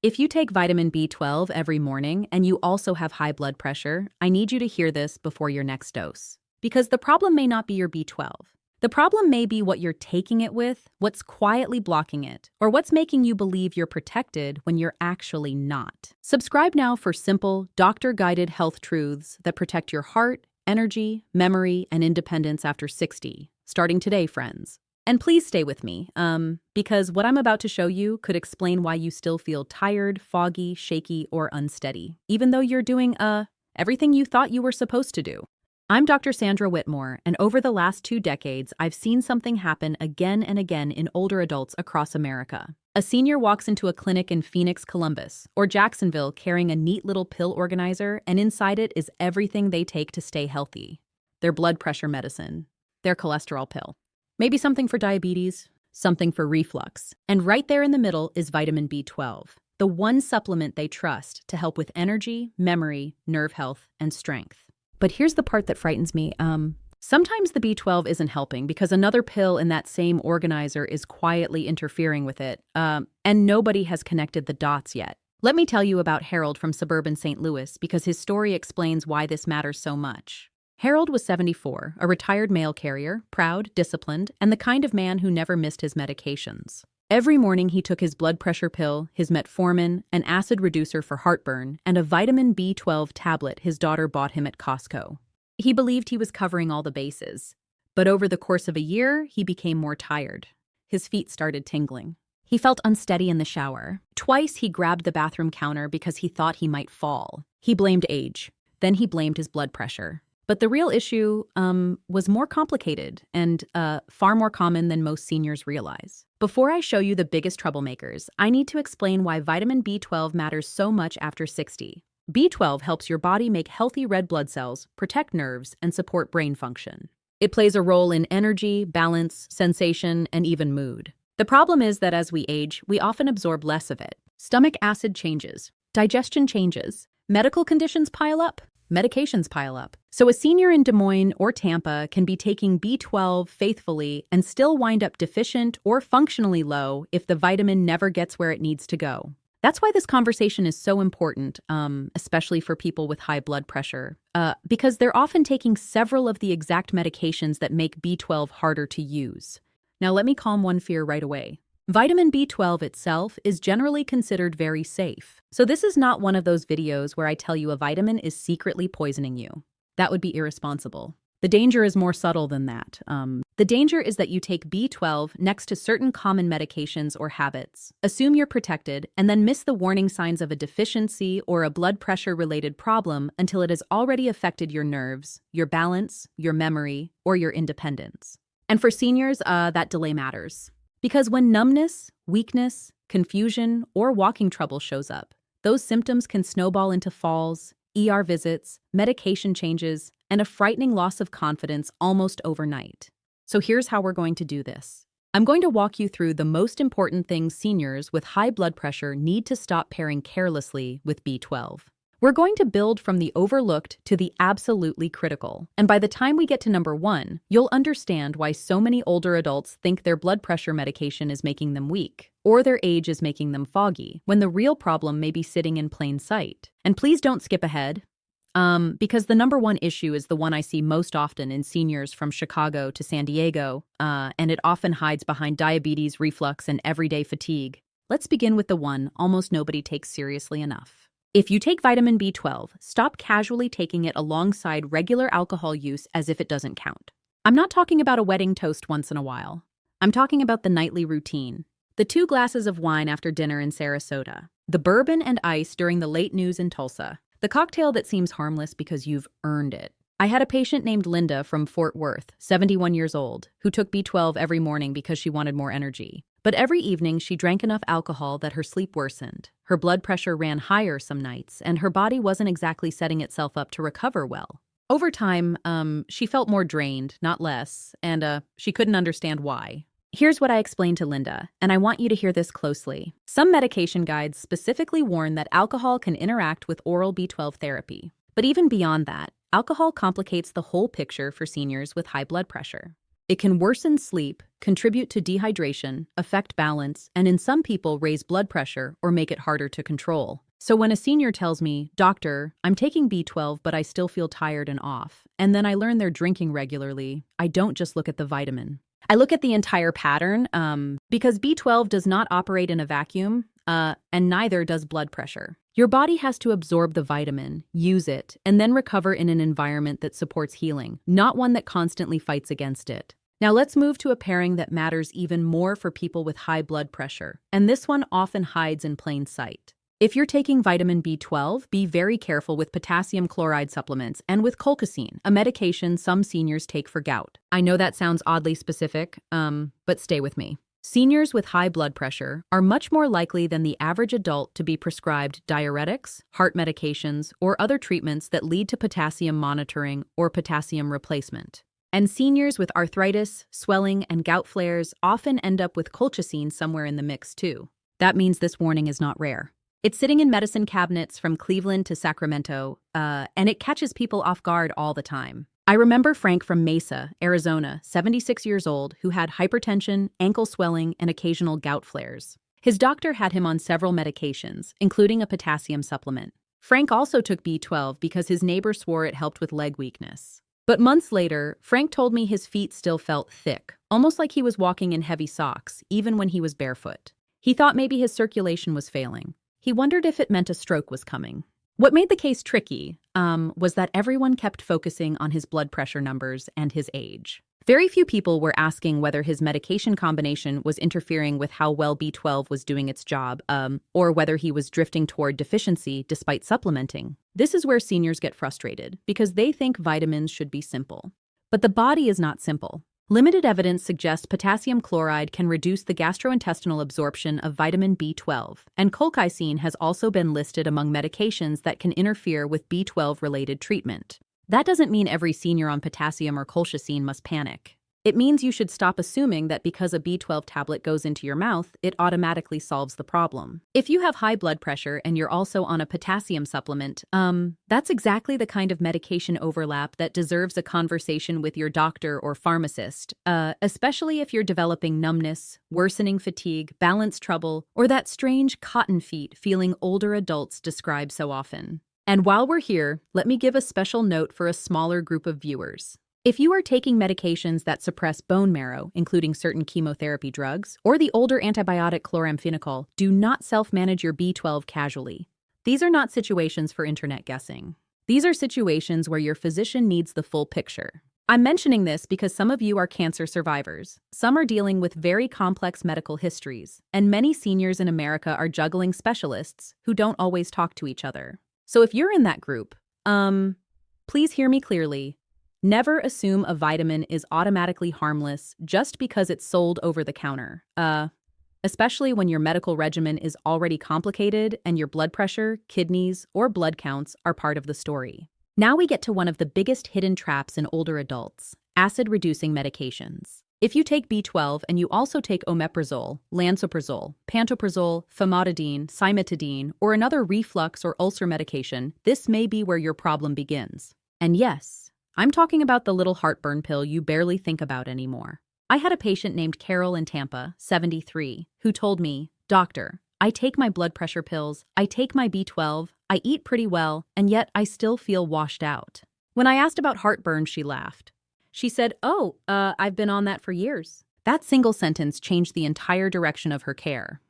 If you take vitamin B12 every morning and you also have high blood pressure, I need you to hear this before your next dose. Because the problem may not be your B12. The problem may be what you're taking it with, what's quietly blocking it, or what's making you believe you're protected when you're actually not. Subscribe now for simple, doctor-guided health truths that protect your heart, energy, memory, and independence after 60. Starting today, friends. And please stay with me, because what I'm about to show you could explain why you still feel tired, foggy, shaky, or unsteady, even though you're doing, everything you thought you were supposed to do. I'm Dr. Sandra Whitemore, and over the last 2 decades, I've seen something happen again and again in older adults across America. A senior walks into a clinic in Phoenix, Columbus, or Jacksonville carrying a neat little pill organizer, and inside it is everything they take to stay healthy. Their blood pressure medicine, their cholesterol pill. Maybe something for diabetes, something for reflux. And right there in the middle is vitamin B12, the one supplement they trust to help with energy, memory, nerve health, and strength. But here's the part that frightens me. Sometimes the B12 isn't helping because another pill in that same organizer is quietly interfering with it, and nobody has connected the dots yet. Let me tell you about Harold from suburban St. Louis because his story explains why this matters so much. Harold was 74, a retired mail carrier, proud, disciplined, and the kind of man who never missed his medications. Every morning he took his blood pressure pill, his metformin, an acid reducer for heartburn, and a vitamin B12 tablet his daughter bought him at Costco. He believed he was covering all the bases. But over the course of a year, he became more tired. His feet started tingling. He felt unsteady in the shower. Twice he grabbed the bathroom counter because he thought he might fall. He blamed age. Then he blamed his blood pressure. But the real issue was more complicated and far more common than most seniors realize. Before I show you the biggest troublemakers, I need to explain why vitamin B12 matters so much after 60. B12 helps your body make healthy red blood cells, protect nerves, and support brain function. It plays a role in energy, balance, sensation, and even mood. The problem is that as we age, we often absorb less of it. Stomach acid changes, digestion changes, medical conditions pile up, medications pile up. So a senior in Des Moines or Tampa can be taking B12 faithfully and still wind up deficient or functionally low if the vitamin never gets where it needs to go. That's why this conversation is so important, especially for people with high blood pressure, because they're often taking several of the exact medications that make B12 harder to use. Now let me calm one fear right away. Vitamin B12 itself is generally considered very safe. So this is not one of those videos where I tell you a vitamin is secretly poisoning you. That would be irresponsible. The danger is more subtle than that. The danger is that you take B12 next to certain common medications or habits, assume you're protected, and then miss the warning signs of a deficiency or a blood pressure-related problem until it has already affected your nerves, your balance, your memory, or your independence. And for seniors, that delay matters. Because when numbness, weakness, confusion, or walking trouble shows up, those symptoms can snowball into falls, ER visits, medication changes, and a frightening loss of confidence almost overnight. So here's how we're going to do this. I'm going to walk you through the most important things seniors with high blood pressure need to stop pairing carelessly with B12. We're going to build from the overlooked to the absolutely critical. And by the time we get to number 1, you'll understand why so many older adults think their blood pressure medication is making them weak, or their age is making them foggy, when the real problem may be sitting in plain sight. And please don't skip ahead, because the number 1 issue is the one I see most often in seniors from Chicago to San Diego, and it often hides behind diabetes, reflux, and everyday fatigue. Let's begin with the one almost nobody takes seriously enough. If you take vitamin B12, stop casually taking it alongside regular alcohol use as if it doesn't count. I'm not talking about a wedding toast once in a while. I'm talking about the nightly routine. The 2 glasses of wine after dinner in Sarasota. The bourbon and ice during the late news in Tulsa. The cocktail that seems harmless because you've earned it. I had a patient named Linda from Fort Worth, 71 years old, who took B12 every morning because she wanted more energy. But every evening she drank enough alcohol that her sleep worsened. Her blood pressure ran higher some nights, and her body wasn't exactly setting itself up to recover well. Over time, she felt more drained, not less, and she couldn't understand why. Here's what I explained to Linda, and I want you to hear this closely. Some medication guides specifically warn that alcohol can interact with oral B12 therapy. But even beyond that, alcohol complicates the whole picture for seniors with high blood pressure. It can worsen sleep, contribute to dehydration, affect balance, and in some people raise blood pressure or make it harder to control. So when a senior tells me, "Doctor, I'm taking B12, but I still feel tired and off," and then I learn they're drinking regularly, I don't just look at the vitamin. I look at the entire pattern, because B12 does not operate in a vacuum, and neither does blood pressure. Your body has to absorb the vitamin, use it, and then recover in an environment that supports healing, not one that constantly fights against it. Now let's move to a pairing that matters even more for people with high blood pressure, and this one often hides in plain sight. If you're taking vitamin B12, be very careful with potassium chloride supplements and with colchicine, a medication some seniors take for gout. I know that sounds oddly specific, but stay with me. Seniors with high blood pressure are much more likely than the average adult to be prescribed diuretics, heart medications, or other treatments that lead to potassium monitoring or potassium replacement. And seniors with arthritis, swelling, and gout flares often end up with colchicine somewhere in the mix too. That means this warning is not rare. It's sitting in medicine cabinets from Cleveland to Sacramento, and it catches people off guard all the time. I remember Frank from Mesa, Arizona, 76 years old, who had hypertension, ankle swelling, and occasional gout flares. His doctor had him on several medications, including a potassium supplement. Frank also took B12 because his neighbor swore it helped with leg weakness. But months later, Frank told me his feet still felt thick, almost like he was walking in heavy socks, even when he was barefoot. He thought maybe his circulation was failing. He wondered if it meant a stroke was coming. What made the case tricky was that everyone kept focusing on his blood pressure numbers and his age. Very few people were asking whether his medication combination was interfering with how well B12 was doing its job, or whether he was drifting toward deficiency despite supplementing. This is where seniors get frustrated, because they think vitamins should be simple. But the body is not simple. Limited evidence suggests potassium chloride can reduce the gastrointestinal absorption of vitamin B12, and colchicine has also been listed among medications that can interfere with B12-related treatment. That doesn't mean every senior on potassium or colchicine must panic. It means you should stop assuming that because a B12 tablet goes into your mouth, it automatically solves the problem. If you have high blood pressure and you're also on a potassium supplement, that's exactly the kind of medication overlap that deserves a conversation with your doctor or pharmacist, especially if you're developing numbness, worsening fatigue, balance trouble, or that strange cotton feet feeling older adults describe so often. And while we're here, let me give a special note for a smaller group of viewers. If you are taking medications that suppress bone marrow, including certain chemotherapy drugs, or the older antibiotic chloramphenicol, do not self-manage your B12 casually. These are not situations for internet guessing. These are situations where your physician needs the full picture. I'm mentioning this because some of you are cancer survivors. Some are dealing with very complex medical histories, and many seniors in America are juggling specialists who don't always talk to each other. So if you're in that group, please hear me clearly. Never assume a vitamin is automatically harmless just because it's sold over the counter, especially when your medical regimen is already complicated and your blood pressure, kidneys, or blood counts are part of the story. Now we get to one of the biggest hidden traps in older adults, acid-reducing medications. If you take B12 and you also take omeprazole, lansoprazole, pantoprazole, famotidine, cimetidine, or another reflux or ulcer medication, this may be where your problem begins. And yes, I'm talking about the little heartburn pill you barely think about anymore. I had a patient named Carol in Tampa, 73, who told me, "Doctor, I take my blood pressure pills, I take my B12, I eat pretty well, and yet I still feel washed out." When I asked about heartburn, she laughed. She said, I've been on that for years." That single sentence changed the entire direction of her care.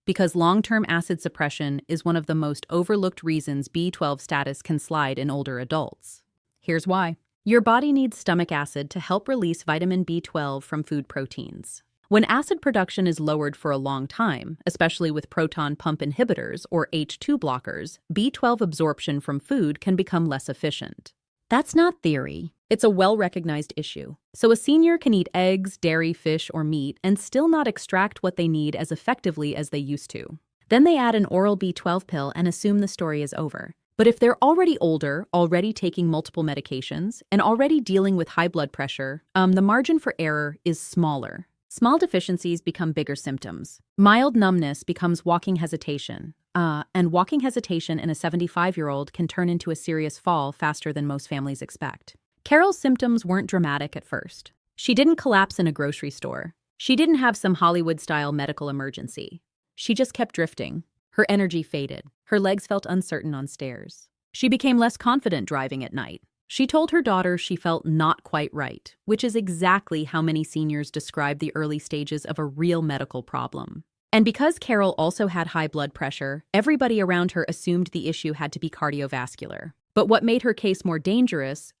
Because long-term acid suppression is one of the most overlooked reasons B12 status can slide in older adults. Here's why. Your body needs stomach acid to help release vitamin B12 from food proteins. When acid production is lowered for a long time, especially with proton pump inhibitors or H2 blockers, B12 absorption from food can become less efficient. That's not theory. It's a well-recognized issue. So a senior can eat eggs, dairy, fish, or meat and still not extract what they need as effectively as they used to. Then they add an oral B12 pill and assume the story is over. But if they're already older, already taking multiple medications, and already dealing with high blood pressure, the margin for error is smaller. Small deficiencies become bigger symptoms. Mild numbness becomes walking hesitation. And walking hesitation in a 75-year-old can turn into a serious fall faster than most families expect. Carol's symptoms weren't dramatic at first. She didn't collapse in a grocery store. She didn't have some Hollywood-style medical emergency. She just kept drifting. Her energy faded. Her legs felt uncertain on stairs. She became less confident driving at night. She told her daughter she felt not quite right, which is exactly how many seniors describe the early stages of a real medical problem. And because Carol also had high blood pressure, everybody around her assumed the issue had to be cardiovascular. But what made her case more dangerous,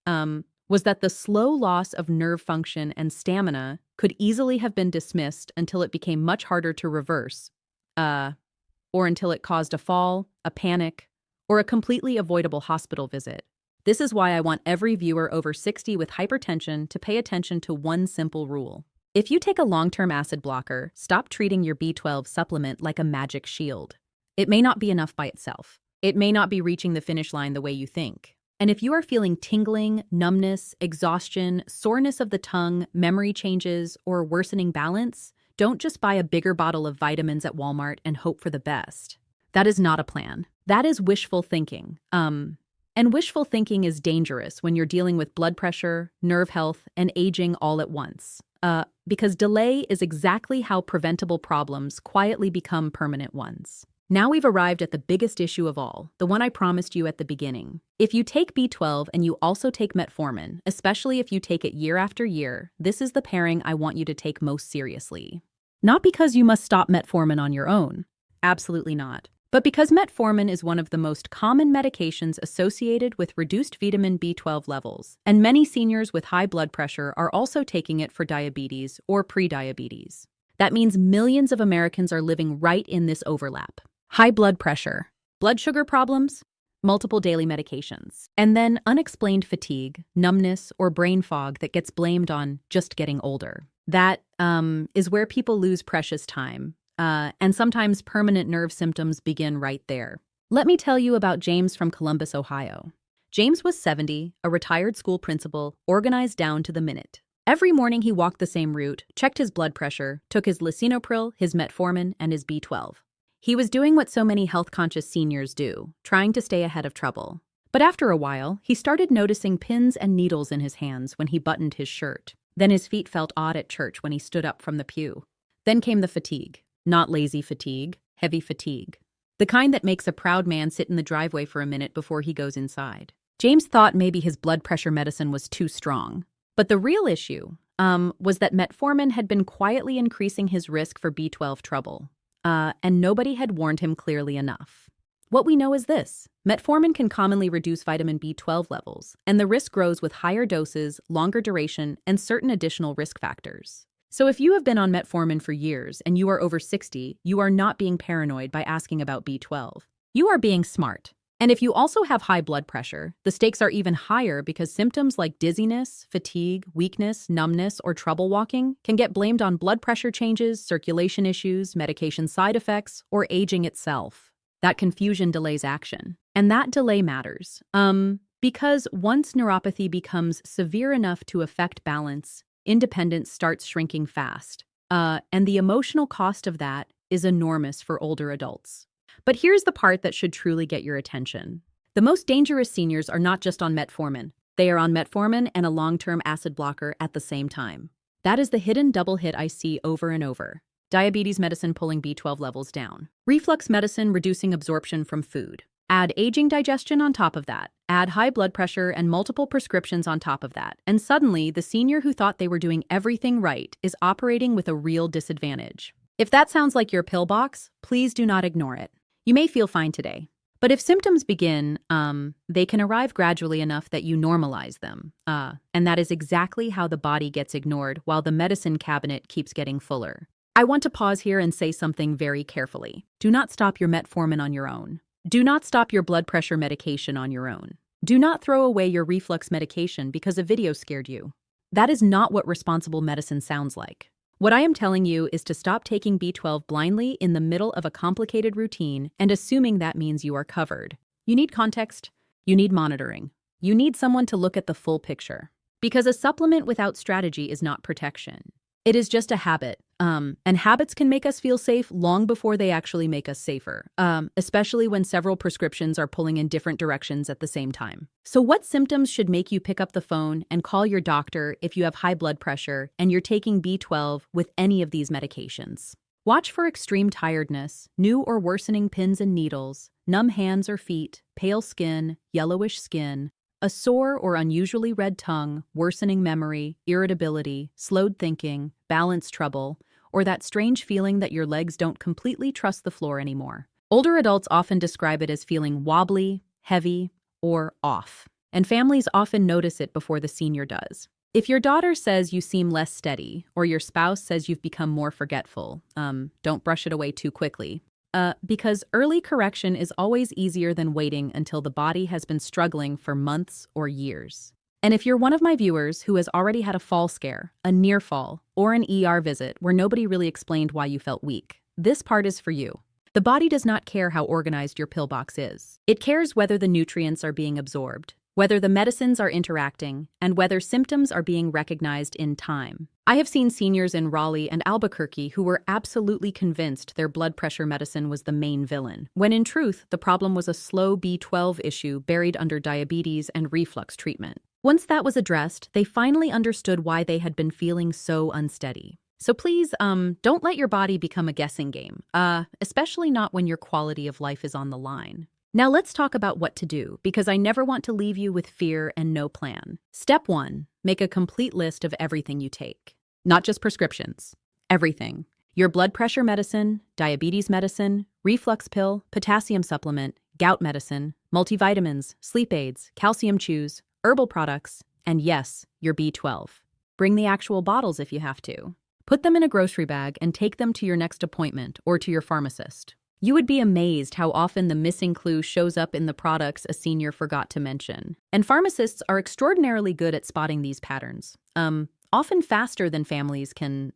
was that the slow loss of nerve function and stamina could easily have been dismissed until it became much harder to reverse, or until it caused a fall, a panic, or a completely avoidable hospital visit. This is why I want every viewer over 60 with hypertension to pay attention to one simple rule. If you take a long-term acid blocker, stop treating your B12 supplement like a magic shield. It may not be enough by itself. It may not be reaching the finish line the way you think. And if you are feeling tingling, numbness, exhaustion, soreness of the tongue, memory changes, or worsening balance, don't just buy a bigger bottle of vitamins at Walmart and hope for the best. That is not a plan. That is wishful thinking. And wishful thinking is dangerous when you're dealing with blood pressure, nerve health, and aging all at once. Because delay is exactly how preventable problems quietly become permanent ones. Now we've arrived at the biggest issue of all, the one I promised you at the beginning. If you take B12 and you also take metformin, especially if you take it year after year, this is the pairing I want you to take most seriously. Not because you must stop metformin on your own. Absolutely not. But because metformin is one of the most common medications associated with reduced vitamin B12 levels, and many seniors with high blood pressure are also taking it for diabetes or prediabetes. That means millions of Americans are living right in this overlap. High blood pressure, blood sugar problems, multiple daily medications, and then unexplained fatigue, numbness, or brain fog that gets blamed on just getting older. That is where people lose precious time. And sometimes permanent nerve symptoms begin right there. Let me tell you about James from Columbus, Ohio. James was 70, a retired school principal, organized down to the minute. Every morning he walked the same route, checked his blood pressure, took his lisinopril, his metformin, and his B12. He was doing what so many health-conscious seniors do, trying to stay ahead of trouble. But after a while, he started noticing pins and needles in his hands when he buttoned his shirt. Then his feet felt odd at church when he stood up from the pew. Then came the fatigue. Not lazy fatigue, heavy fatigue. The kind that makes a proud man sit in the driveway for a minute before he goes inside. James thought maybe his blood pressure medicine was too strong. But the real issue was that metformin had been quietly increasing his risk for B12 trouble. And nobody had warned him clearly enough. What we know is this. Metformin can commonly reduce vitamin B12 levels, and the risk grows with higher doses, longer duration, and certain additional risk factors. So if you have been on metformin for years and you are over 60, you are not being paranoid by asking about B12. You are being smart. And if you also have high blood pressure, the stakes are even higher because symptoms like dizziness, fatigue, weakness, numbness, or trouble walking can get blamed on blood pressure changes, circulation issues, medication side effects, or aging itself. That confusion delays action. And that delay matters. Because once neuropathy becomes severe enough to affect balance, independence starts shrinking fast. And the emotional cost of that is enormous for older adults. But here's the part that should truly get your attention. The most dangerous seniors are not just on metformin. They are on metformin and a long-term acid blocker at the same time. That is the hidden double hit I see over and over. Diabetes medicine pulling B12 levels down. Reflux medicine reducing absorption from food. Add aging digestion on top of that. Add high blood pressure and multiple prescriptions on top of that. And suddenly, the senior who thought they were doing everything right is operating with a real disadvantage. If that sounds like your pill box, please do not ignore it. You may feel fine today. But if symptoms begin, they can arrive gradually enough that you normalize them. And that is exactly how the body gets ignored while the medicine cabinet keeps getting fuller. I want to pause here and say something very carefully. Do not stop your metformin on your own. Do not stop your blood pressure medication on your own. Do not throw away your reflux medication because a video scared you. That is not what responsible medicine sounds like. What I am telling you is to stop taking B12 blindly in the middle of a complicated routine and assuming that means you are covered. You need context. You need monitoring. You need someone to look at the full picture. Because a supplement without strategy is not protection. It is just a habit, And habits can make us feel safe long before they actually make us safer, especially when several prescriptions are pulling in different directions at the same time. So what symptoms should make you pick up the phone and call your doctor if you have high blood pressure and you're taking B12 with any of these medications? Watch for extreme tiredness, new or worsening pins and needles, numb hands or feet, pale skin, yellowish skin, a sore or unusually red tongue, worsening memory, irritability, slowed thinking, balance trouble, or that strange feeling that your legs don't completely trust the floor anymore. Older adults often describe it as feeling wobbly, heavy, or off, and families often notice it before the senior does. If your daughter says you seem less steady, or your spouse says you've become more forgetful, don't brush it away too quickly. Because early correction is always easier than waiting until the body has been struggling for months or years. And if you're one of my viewers who has already had a fall scare, a near fall, or an ER visit where nobody really explained why you felt weak, this part is for you. The body does not care how organized your pill box is. It cares whether the nutrients are being absorbed, whether the medicines are interacting, and whether symptoms are being recognized in time. I have seen seniors in Raleigh and Albuquerque who were absolutely convinced their blood pressure medicine was the main villain, when in truth, the problem was a slow B12 issue buried under diabetes and reflux treatment. Once that was addressed, they finally understood why they had been feeling so unsteady. So please, don't let your body become a guessing game, especially not when your quality of life is on the line. Now let's talk about what to do, because I never want to leave you with fear and no plan. Step 1, make a complete list of everything you take. Not just prescriptions, everything. Your blood pressure medicine, diabetes medicine, reflux pill, potassium supplement, gout medicine, multivitamins, sleep aids, calcium chews, herbal products, and yes, your B12. Bring the actual bottles if you have to. Put them in a grocery bag and take them to your next appointment or to your pharmacist. You would be amazed how often the missing clue shows up in the products a senior forgot to mention. And pharmacists are extraordinarily good at spotting these patterns, often faster than families can,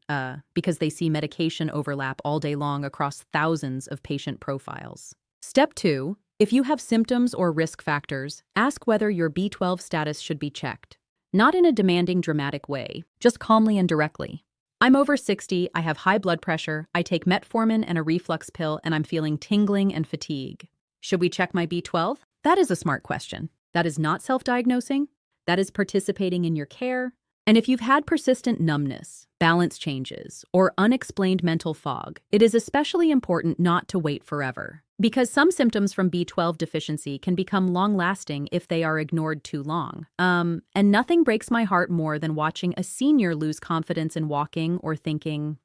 because they see medication overlap all day long across thousands of patient profiles. Step 2, if you have symptoms or risk factors, ask whether your B12 status should be checked. Not in a demanding, dramatic way, just calmly and directly. I'm over 60, I have high blood pressure, I take metformin and a reflux pill, and I'm feeling tingling and fatigue. Should we check my B12? That is a smart question. That is not self-diagnosing. That is participating in your care. And if you've had persistent numbness, balance changes, or unexplained mental fog, it is especially important not to wait forever. Because some symptoms from B12 deficiency can become long-lasting if they are ignored too long. And nothing breaks my heart more than watching a senior lose confidence in walking or thinking,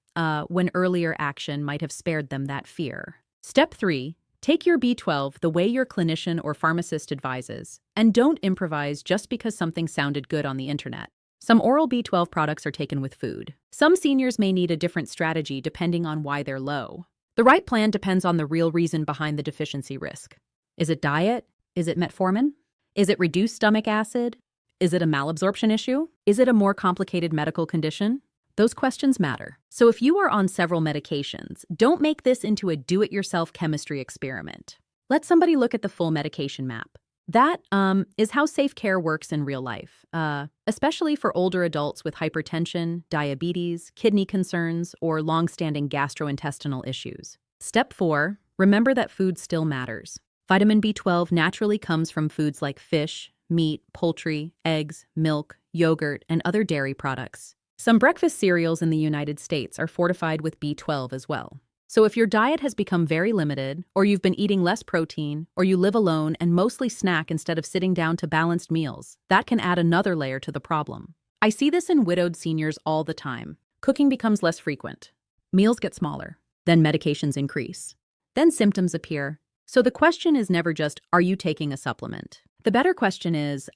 when earlier action might have spared them that fear. Step 3, take your B12 the way your clinician or pharmacist advises, and don't improvise just because something sounded good on the internet. Some oral B12 products are taken with food. Some seniors may need a different strategy depending on why they're low. The right plan depends on the real reason behind the deficiency risk. Is it diet? Is it metformin? Is it reduced stomach acid? Is it a malabsorption issue? Is it a more complicated medical condition? Those questions matter. So if you are on several medications, don't make this into a do-it-yourself chemistry experiment. Let somebody look at the full medication map. That is how safe care works in real life, especially for older adults with hypertension, diabetes, kidney concerns, or long-standing gastrointestinal issues. Step 4, remember that food still matters. Vitamin B12 naturally comes from foods like fish, meat, poultry, eggs, milk, yogurt, and other dairy products. Some breakfast cereals in the United States are fortified with B12 as well. So if your diet has become very limited, or you've been eating less protein, or you live alone and mostly snack instead of sitting down to balanced meals, that can add another layer to the problem. I see this in widowed seniors all the time. Cooking becomes less frequent. Meals get smaller. Then medications increase. Then symptoms appear. So the question is never just, are you taking a supplement? The better question is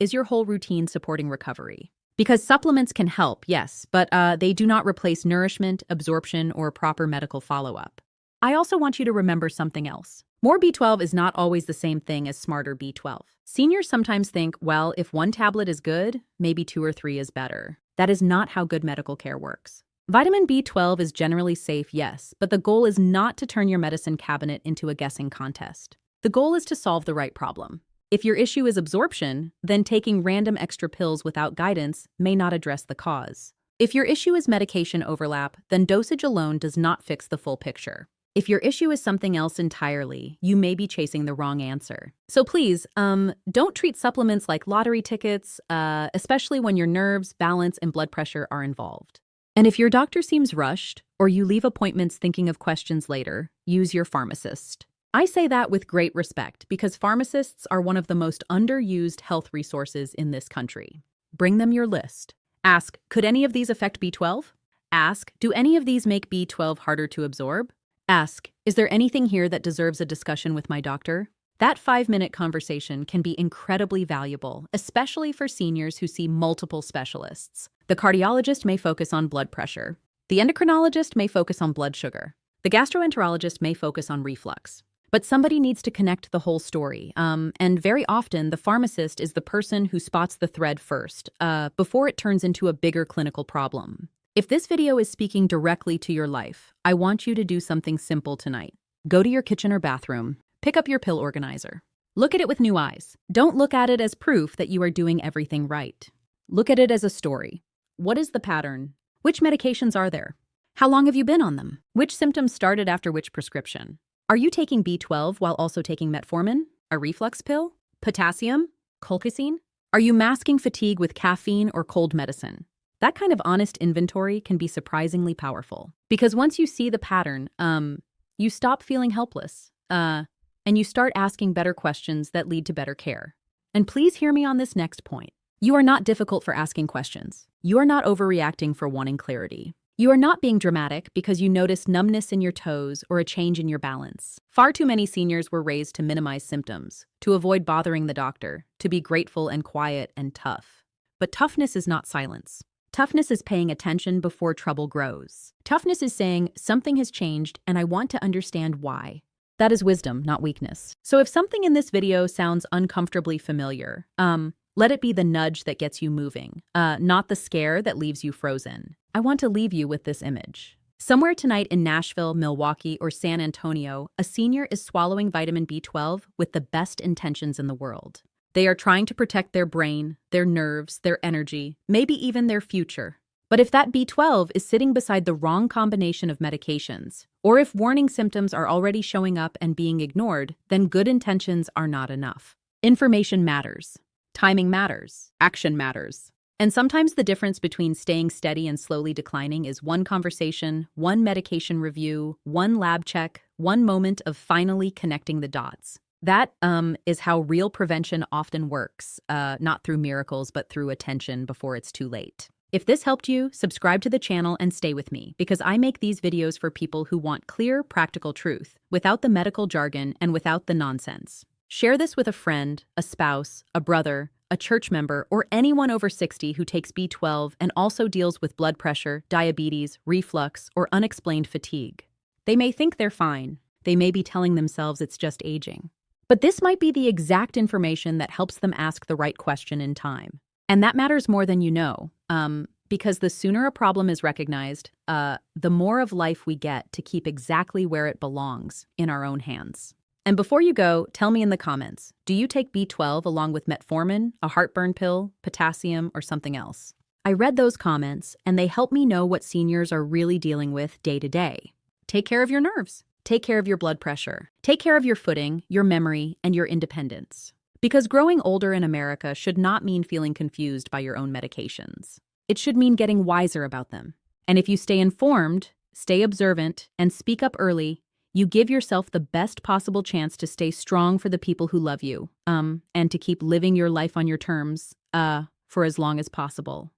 your whole routine supporting recovery? Because supplements can help, yes, but they do not replace nourishment, absorption, or proper medical follow-up. I also want you to remember something else. More B12 is not always the same thing as smarter B12. Seniors sometimes think, well, if one tablet is good, maybe 2 or 3 is better. That is not how good medical care works. Vitamin B12 is generally safe, yes, but the goal is not to turn your medicine cabinet into a guessing contest. The goal is to solve the right problem. If your issue is absorption, then taking random extra pills without guidance may not address the cause. If your issue is medication overlap, then dosage alone does not fix the full picture. If your issue is something else entirely, you may be chasing the wrong answer. So please, don't treat supplements like lottery tickets, especially when your nerves, balance, and blood pressure are involved. And if your doctor seems rushed, or you leave appointments thinking of questions later, use your pharmacist. I say that with great respect because pharmacists are one of the most underused health resources in this country. Bring them your list. Ask, could any of these affect B12? Ask, do any of these make B12 harder to absorb? Ask, is there anything here that deserves a discussion with my doctor? That 5-minute conversation can be incredibly valuable, especially for seniors who see multiple specialists. The cardiologist may focus on blood pressure. The endocrinologist may focus on blood sugar. The gastroenterologist may focus on reflux. But somebody needs to connect the whole story, and very often the pharmacist is the person who spots the thread first, before it turns into a bigger clinical problem. If this video is speaking directly to your life, I want you to do something simple tonight. Go to your kitchen or bathroom, pick up your pill organizer. Look at it with new eyes. Don't look at it as proof that you are doing everything right. Look at it as a story. What is the pattern? Which medications are there? How long have you been on them? Which symptoms started after which prescription? Are you taking B12 while also taking metformin, a reflux pill, potassium, colchicine? Are you masking fatigue with caffeine or cold medicine? That kind of honest inventory can be surprisingly powerful. Because once you see the pattern, you stop feeling helpless, and you start asking better questions that lead to better care. And please hear me on this next point. You are not difficult for asking questions. You are not overreacting for wanting clarity. You are not being dramatic because you notice numbness in your toes or a change in your balance. Far too many seniors were raised to minimize symptoms, to avoid bothering the doctor, to be grateful and quiet and tough. But toughness is not silence. Toughness is paying attention before trouble grows. Toughness is saying, something has changed and I want to understand why. That is wisdom, not weakness. So if something in this video sounds uncomfortably familiar, let it be the nudge that gets you moving, not the scare that leaves you frozen. I want to leave you with this image. Somewhere tonight in Nashville, Milwaukee, or San Antonio, a senior is swallowing vitamin B12 with the best intentions in the world. They are trying to protect their brain, their nerves, their energy, maybe even their future. But if that B12 is sitting beside the wrong combination of medications, or if warning symptoms are already showing up and being ignored, then good intentions are not enough. Information matters. Timing matters. Action matters. And sometimes the difference between staying steady and slowly declining is one conversation, one medication review, one lab check, one moment of finally connecting the dots. That is how real prevention often works, not through miracles, but through attention before it's too late. If this helped you, subscribe to the channel and stay with me, because I make these videos for people who want clear, practical truth, without the medical jargon and without the nonsense. Share this with a friend, a spouse, a brother, a church member, or anyone over 60 who takes B12 and also deals with blood pressure, diabetes, reflux, or unexplained fatigue. They may think they're fine. They may be telling themselves it's just aging. But this might be the exact information that helps them ask the right question in time. And that matters more than you know, because the sooner a problem is recognized, the more of life we get to keep exactly where it belongs, in our own hands. And before you go, tell me in the comments, do you take B12 along with metformin, a heartburn pill, potassium, or something else? I read those comments, and they help me know what seniors are really dealing with day to day. Take care of your nerves. Take care of your blood pressure. Take care of your footing, your memory, and your independence. Because growing older in America should not mean feeling confused by your own medications. It should mean getting wiser about them. And if you stay informed, stay observant, and speak up early, you give yourself the best possible chance to stay strong for the people who love you, and to keep living your life on your terms, for as long as possible.